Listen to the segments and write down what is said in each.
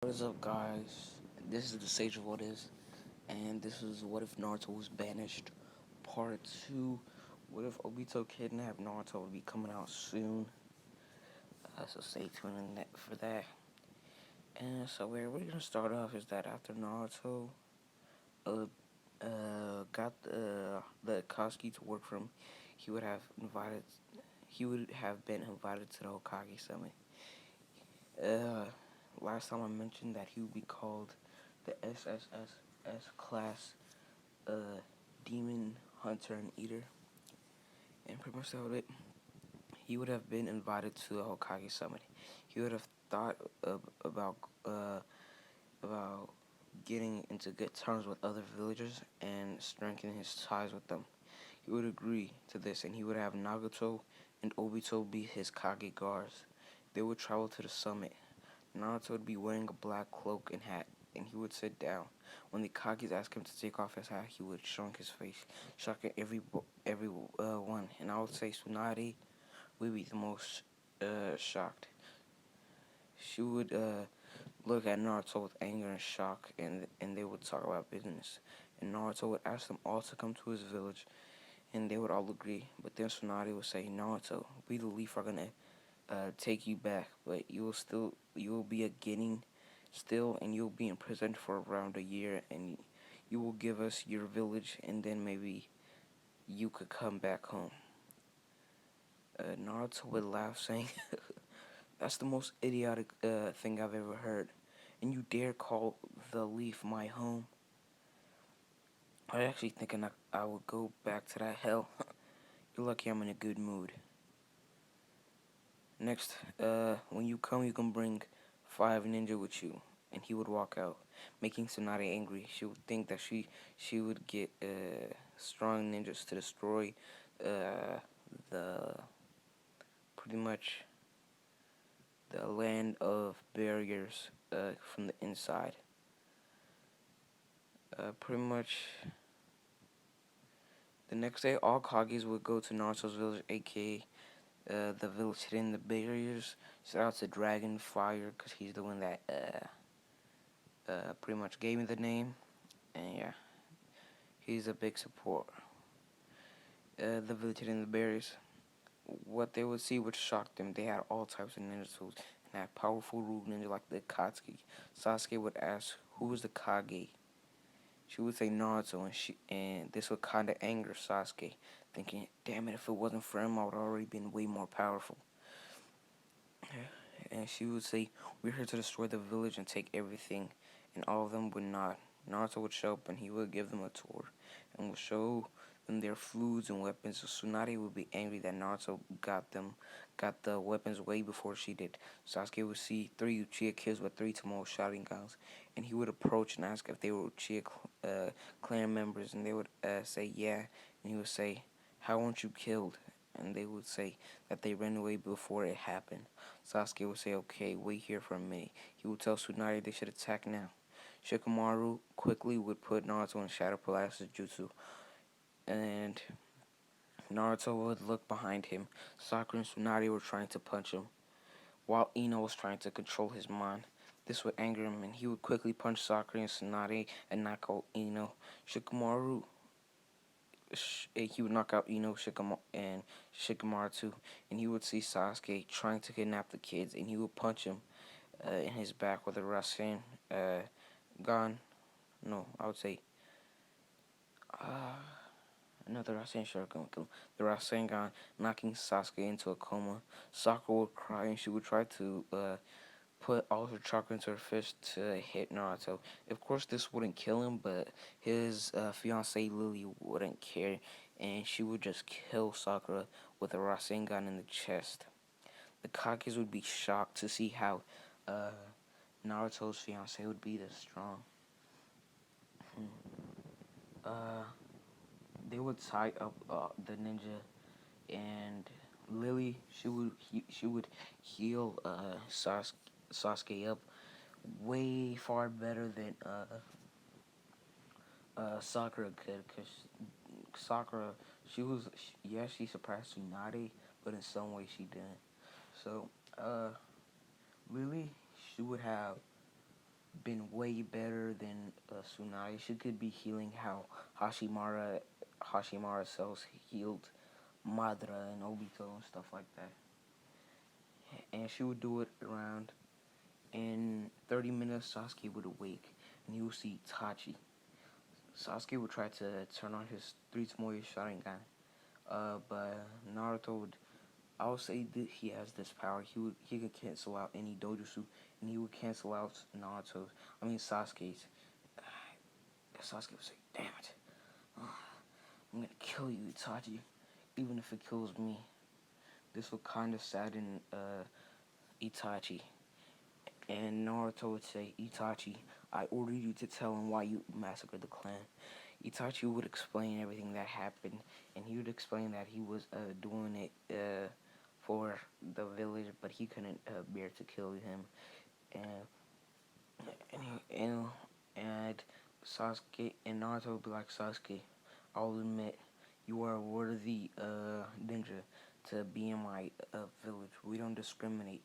What is up, guys? This is the Sage of What Is, and this is What If Naruto Was Banished, Part 2. What if Obito kidnapped Naruto will be coming out soon, so stay tuned for that. And so where we're gonna start off is that after Naruto uh, got the Akatsuki to work for him, he would have invited, he would have been invited to the Hokage Summit. Uh, Last time I mentioned that he would be called the SSSS class demon hunter and eater, and pretty much that was it. He would have been invited to the Hokage summit. He would have thought about uh, about getting into good terms with other villagers and strengthening his ties with them. He would agree to this, and he would have Nagato and Obito be his Kage guards. They would travel to the summit. Naruto would be wearing a black cloak and hat, and he would sit down. When the Kages asked him to take off his hat, he would shrunk his face, shocking everyone. And I would say Tsunade would be the most shocked. She would look at Naruto with anger and shock, and they would talk about business. And Naruto would ask them all to come to his village, and they would all agree. But then Tsunade would say, Naruto, we the Leaf are gonna take you back, but you will be a Genin still, and you'll be in prison for around a year, and you will give us your village, and then maybe you could come back home. Naruto would laugh, saying, "That's the most idiotic thing I've ever heard, and you dare call the Leaf my home?" I actually thinking I would go back to that hell. You're lucky I'm in a good mood. Next, when you come, you can bring 5 ninja with you. And he would walk out, making Tsunade angry. She would think that she would get strong ninjas to destroy the pretty much the land of barriers from the inside. Pretty much the next day, all Kages would go to Naruto's village, aka the village hidden the barriers. Shout out to Dragonfire, because he's the one that pretty much gave me the name. And yeah, he's a big support. The village hidden the barriers. What they would see would shock them. They had all types of ninja tools and had powerful root ninja like the Akatsuki. Sasuke would ask, "Who is the Kage?" She would say Naruto, and this would kind of anger Sasuke, thinking, "Damn it! If it wasn't for him, I would already been way more powerful." And she would say, "We're here to destroy the village and take everything," and all of them would nod. Naruto would show up and he would give them a tour and would show them their foods and weapons. So Tsunade would be angry that Naruto got the weapons way before she did. Sasuke would see 3 Uchiha kids with 3 Tomoe Sharingans, and he would approach and ask if they were Uchiha clan members, and they would say yeah, and he would say, "How weren't you killed?" And they would say that they ran away before it happened. Sasuke would say, "Okay, wait here for a minute." He would tell Tsunade they should attack now. Shikamaru quickly would put Naruto in Shadow Paralysis Jutsu, and Naruto would look behind him. Sakura and Tsunade were trying to punch him, while Ino was trying to control his mind. This would anger him, and he would quickly punch Sakura and Tsunade and knock out Ino. Shikamaru, he would knock out Ino, and Shikamaru too, and he would see Sasuke trying to kidnap the kids, and he would punch him in his back with a Rasen gun. No, I would say another Rasen Shuriken. The Rasengan knocking Sasuke into a coma. Sakura would cry and she would try to put all her chakra into her fist to hit Naruto. Of course, this wouldn't kill him, but his fiancée Lily wouldn't care, and she would just kill Sakura with a Rasengan in the chest. The Kages would be shocked to see how Naruto's fiancée would be this strong. Uh, they would tie up the ninja, and Lily she would heal Sasuke up way far better than Sakura could, because Sakura she surpassed Tsunade, but in some way she didn't. So Lily she would have been way better than Tsunade. She could be healing how Hashimara Hashimara cells healed Madara and Obito and stuff like that. And she would do it around in 30 minutes. Sasuke would awake and he would see Itachi. Sasuke would try to turn on his three Tomoe Sharingan. But Naruto would, I would say that he has this power. He could cancel out any dojutsu, and he would cancel out Naruto's. I mean Sasuke's. Sasuke would say, "Damn it, I'm gonna kill you, Itachi, even if it kills me." This would kind of sadden Itachi, and Naruto would say, "Itachi, I ordered you to tell him why you massacred the clan." Itachi would explain everything that happened, and he would explain that he was doing it for the village, but he couldn't bear to kill him, and and and Sasuke and Naruto would be like, "Sasuke, I'll admit you are a worthy ninja to be in my village. We don't discriminate,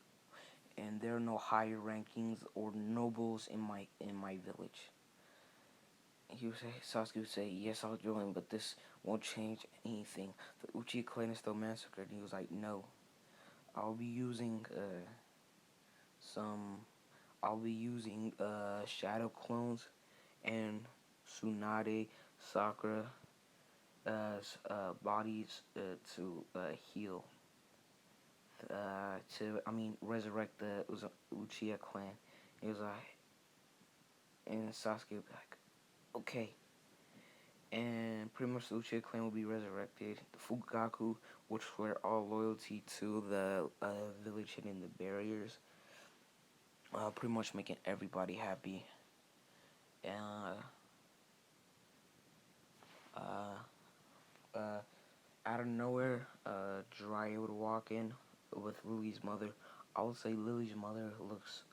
and there are no higher rankings or nobles in my village." He would say, Sasuke would say, "Yes, I'll join, but this won't change anything. The Uchiha clan is still massacred." And he was like, "No, I'll be using some. I'll be using shadow clones and Tsunade, Sakura, bodies to heal. Resurrect the Uchiha clan." He was like, and Sasuke would be like, "Okay." And pretty much the Uchiha clan will be resurrected. The Fugaku will swear all loyalty to the village hitting the barriers, pretty much making everybody happy. And out of nowhere, Jiraiya would walk in with Lily's mother. I would say Lily's mother looks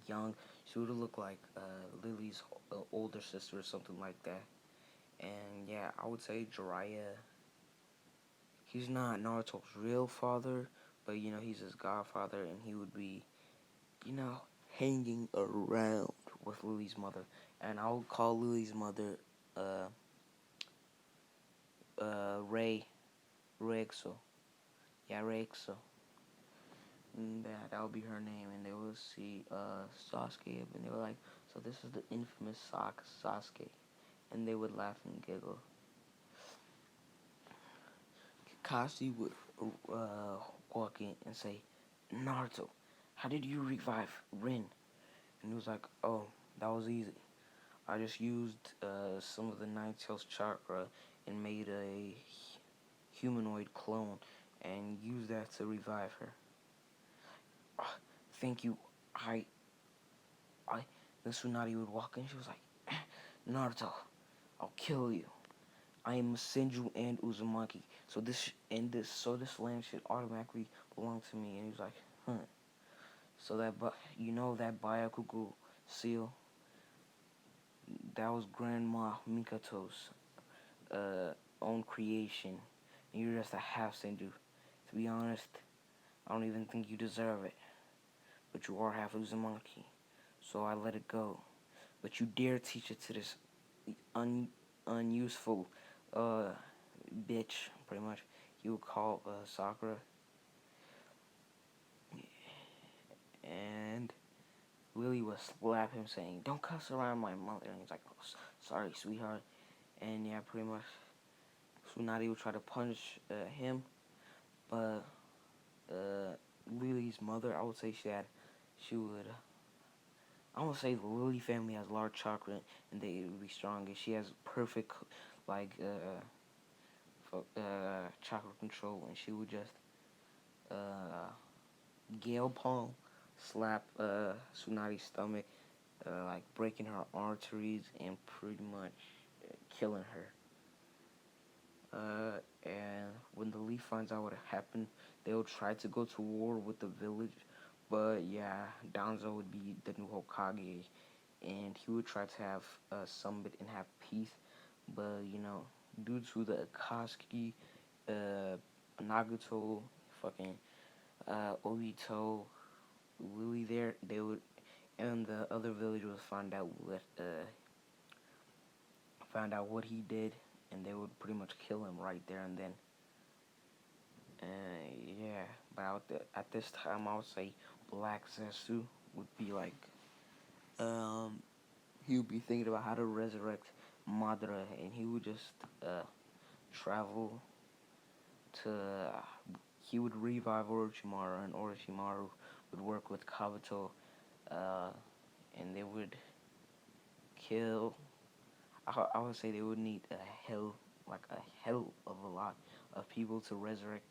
young. She would look like Lily's older sister or something like that. And yeah, I would say Jiraiya, he's not Naruto's real father, but he's his godfather, and he would be, hanging around with Lily's mother. And I would call Lily's mother uh Rexo. Yeah, Rexo. And that would be her name, and they would see Sasuke, and they were like, "So this is the infamous Sasuke," and they would laugh and giggle. Kakashi would walk in and say, "Naruto, how did you revive Rin?" And he was like, "Oh, that was easy. I just used some of the Nine Tails chakra and made a humanoid clone and used that to revive her." "Ah, thank you. I." Then Tsunade would walk in. She was like, "Naruto, I'll kill you. I am Senju and Uzumaki. So this land should automatically belong to me." And he was like, "Huh." So that Byakugan seal, that was Grandma Mikato's own creation. And you're just a half Senju. To be honest, I don't even think you deserve it. But you are half Uzumaki. So I let it go. But you dare teach it to this unuseful bitch, pretty much. He would call Sakura. And Lily would slap him saying, "Don't cuss around my mother." And he's like, "Oh, sorry, sweetheart." And yeah, pretty much Tsunade would try to punish him. But Lily's mother, I would say she would, I would say the Lily family has large chakra and they would be strong. And she has perfect, like, chakra control. And she would just Gale palm slap Tsunade's stomach, like breaking her arteries and pretty much killing her. And when the Leaf finds out what happened, they'll try to go to war with the village. But yeah, Danzo would be the new Hokage, and he would try to have summit and have peace. But due to the Akatsuki, Nagato, fucking Obito, Lily there, they would, and the other villagers found out what he did, and they would pretty much kill him right there and then. Yeah, but at this time, I would say Black Zesu would be like, um, he would be thinking about how to resurrect Madara, and he would just travel to. He would revive Orochimaru, and Orochimaru would work with Kabuto, uh, and they would kill. I would say they would need a hell of a lot of people to resurrect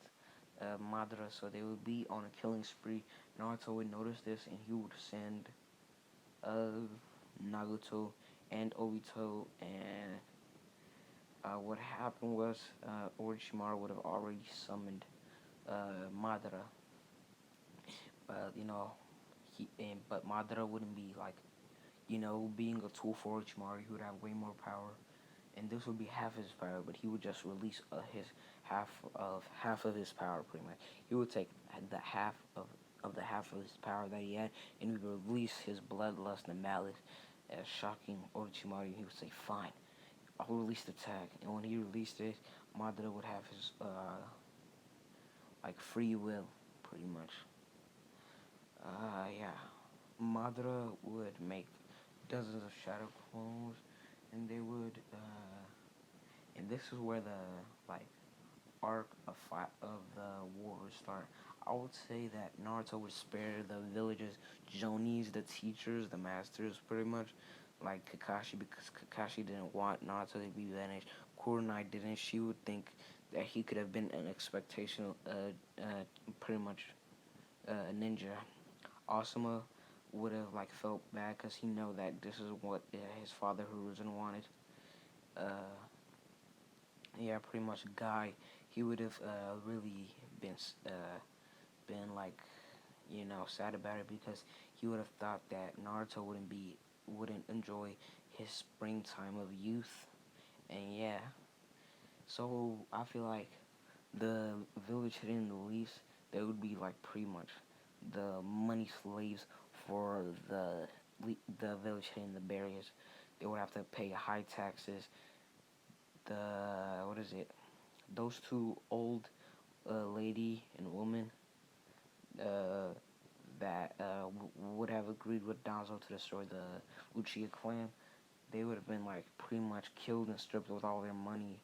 Madara, so they would be on a killing spree. Naruto would notice this, and he would send uh, Naruto and Obito, and what happened was Orochimaru would have already summoned Madara, but but Madara wouldn't be like being a tool for Orochimaru. He would have way more power, and this would be half his power, but he would just release his half of his power pretty much. He would take the half of his power that he had, and he would release his bloodlust and malice, shocking Orochimaru. He would say, "Fine, I'll release the tag." And when he released it, Madara would have his like free will, pretty much. Yeah, Madara would make dozens of shadow clones, and they would and this is where the like arc of the war would start. I would say that Naruto would spare the villagers, Jonis, the teachers, the masters, pretty much, like Kakashi, because Kakashi didn't want Naruto to be banished. Kurenai didn't. She would think that he could have been an expectation, pretty much a ninja. Asuma would have like felt bad because he know that this is what his father Hiruzen wanted. Uh, yeah, pretty much Guy, he would have really been like, sad about it because he would have thought that Naruto wouldn't enjoy his springtime of youth, and yeah. So I feel like the village hidden the least, they would be like pretty much the money slaves for the village hitting the barriers. They would have to pay high taxes. What is it? Those two old lady and woman uh, that would have agreed with Danzo to destroy the Uchiha clan, they would have been like pretty much killed and stripped with all their money.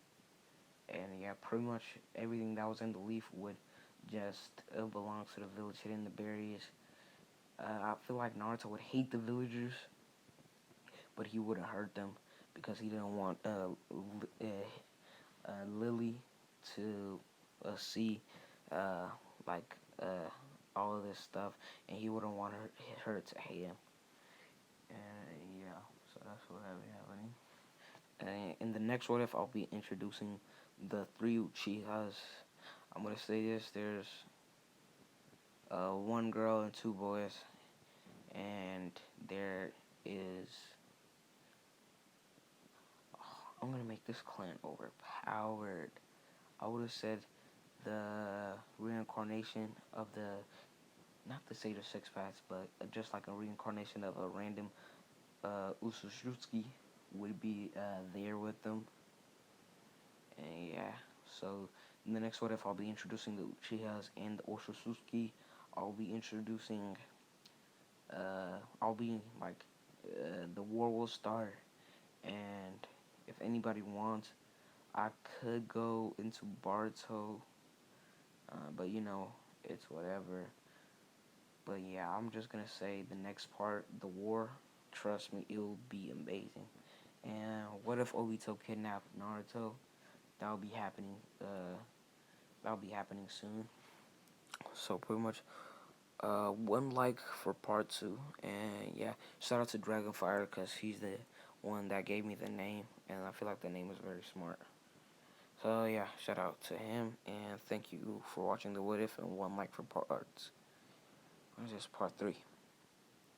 And yeah, pretty much everything that was in the leaf would just belong to the village hidden the barriers. I feel like Naruto would hate the villagers, but he wouldn't hurt them because he didn't want Lily to see uh, like all of this stuff, and he wouldn't want her to hate him. And yeah, so that's what I'll be happening. And in the next what if, I'll be introducing the three Uchihas. I'm gonna say this: there's one girl and two boys, and there is. Oh, I'm gonna make this clan overpowered. I would have said the reincarnation of not the Sage of Six Paths, but just like a reincarnation of a random Usushutsuki would be there with them. And yeah, so in the next what if, I'll be introducing the Uchihas and the Oshotsuki. I'll be introducing, I'll be like, the war will start, and if anybody wants, I could go into Barto, but it's whatever. But yeah, I'm just gonna say the next part, the war, trust me, it'll be amazing. And what if Obito kidnapped Naruto? That'll be happening. That'll be happening soon. So pretty much, one like for part two, and yeah, shout out to Dragonfire because he's the one that gave me the name, and I feel like the name is very smart. So yeah, shout out to him, and thank you for watching the What If, and one like for parts. What is this, part 3?